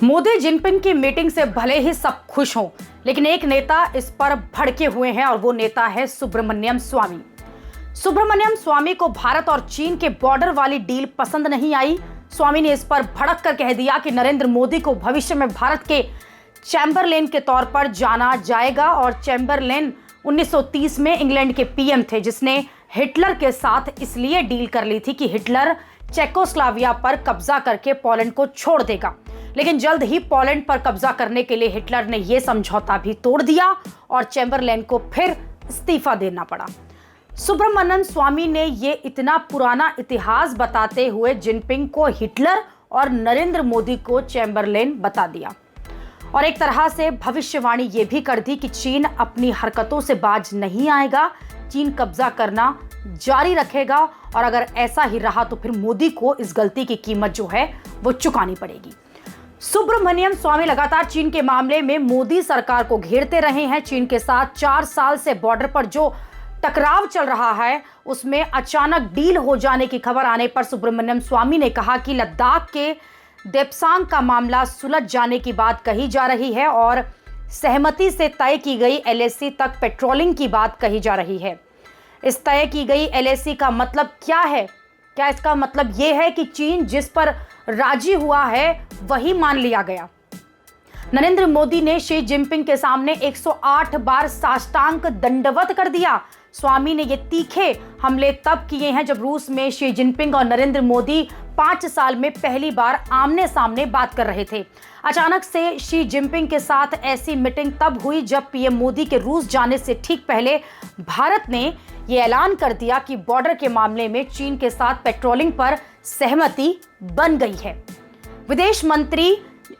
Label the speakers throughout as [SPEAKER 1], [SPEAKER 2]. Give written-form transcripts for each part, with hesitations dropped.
[SPEAKER 1] Modi Jinping की meeting से भले ही सब खुश हों, लेकिन एक नेता इस पर भड़के हुए हैं और वो नेता है सुब्रमण्यम स्वामी। सुब्रमण्यम स्वामी को भारत और चीन के बॉर्डर वाली डील पसंद नहीं आई। स्वामी ने इस पर भड़क कर कह दिया कि नरेंद्र मोदी को भविष्य में भारत के चैम्बरलेन के तौर पर जाना जाएगा और चैम्बरलेन 1930 में इंग्लैंड के पीएम थे, जिसने हिटलर के साथ इसलिए डील कर ली थी कि हिटलर चेकोस्लोवाकिया पर कब्जा करके पोलैंड को छोड़ देगा। लेकिन जल्द ही पोलैंड पर कब्जा करने के लिए हिटलर ने यह समझौता भी तोड़ दिया और चैम्बरलेन को फिर इस्तीफा देना पड़ा। सुब्रमण्यम स्वामी ने यह इतना पुराना इतिहास बताते हुए जिनपिंग को हिटलर और नरेंद्र मोदी को चैम्बरलेन बता दिया और एक तरह से भविष्यवाणी यह भी कर दी कि चीन अपनी हरकतों से बाज नहीं आएगा, चीन कब्जा करना जारी रखेगा और अगर ऐसा ही रहा तो फिर मोदी को इस गलती की कीमत जो है वो चुकानी पड़ेगी। सुब्रमण्यम स्वामी लगातार चीन के मामले में मोदी सरकार को घेरते रहे हैं। चीन के साथ 4 साल से बॉर्डर पर जो टकराव चल रहा है उसमें अचानक डील हो जाने की खबर आने पर सुब्रमण्यम स्वामी ने कहा कि लद्दाख के देप्सांग का मामला सुलझ जाने की बात कही जा रही है और सहमति से तय की गई एलएसी तक पेट्रोलिंग की बात कही जा रही है। इस तय की गई एलएसी का मतलब क्या है? क्या इसका मतलब यह है कि चीन जिस पर राजी हुआ है वही मान लिया गया? नरेंद्र मोदी ने शी जिनपिंग के सामने 108 बार साष्टांग दंडवत कर दिया। स्वामी ने ये तीखे हमले तब किए हैं जब रूस में शी जिनपिंग और नरेंद्र मोदी 5 साल में पहली बार आमने सामने बात कर रहे थे। अचानक से शी जिनपिंग के साथ ऐसी मीटिंग तब हुई जब पीएम मोदी के रूस जाने से ठीक पहले भारत ने ये ऐलान कर दिया कि बॉर्डर के मामले में चीन के साथ पेट्रोलिंग पर सहमति बन गई है। विदेश मंत्री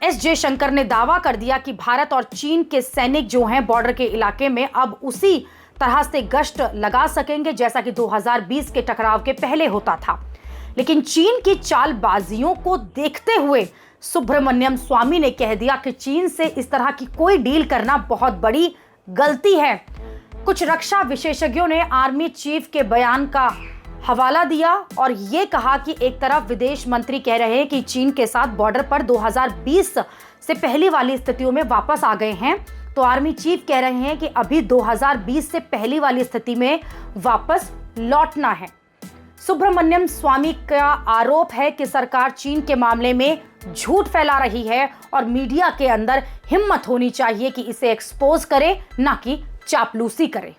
[SPEAKER 1] एस जयशंकर ने दावा कर दिया कि भारत और चीन के सैनिक जो हैं बॉर्डर के इलाके में अब उसी तरह से गश्त लगा सकेंगे जैसा कि 2020 के टकराव के पहले होता था। लेकिन चीन की चालबाजियों को देखते हुए सुब्रमण्यम स्वामी ने कह दिया कि चीन से इस तरह की कोई डील करना बहुत बड़ी गलती है। कुछ रक्षा विशेषज्ञों ने आर्मी चीफ के बयान का हवाला दिया और ये कहा कि एक तरफ विदेश मंत्री कह रहे हैं कि चीन के साथ बॉर्डर पर 2020 से पहली वाली स्थितियों में वापस आ गए हैं, तो आर्मी चीफ कह रहे हैं कि अभी 2020 से पहली वाली स्थिति में वापस लौटना है। सुब्रमण्यम स्वामी का आरोप है कि सरकार चीन के मामले में झूठ फैला रही है और मीडिया के अंदर हिम्मत होनी चाहिए कि इसे एक्सपोज करे, ना कि चापलूसी करे।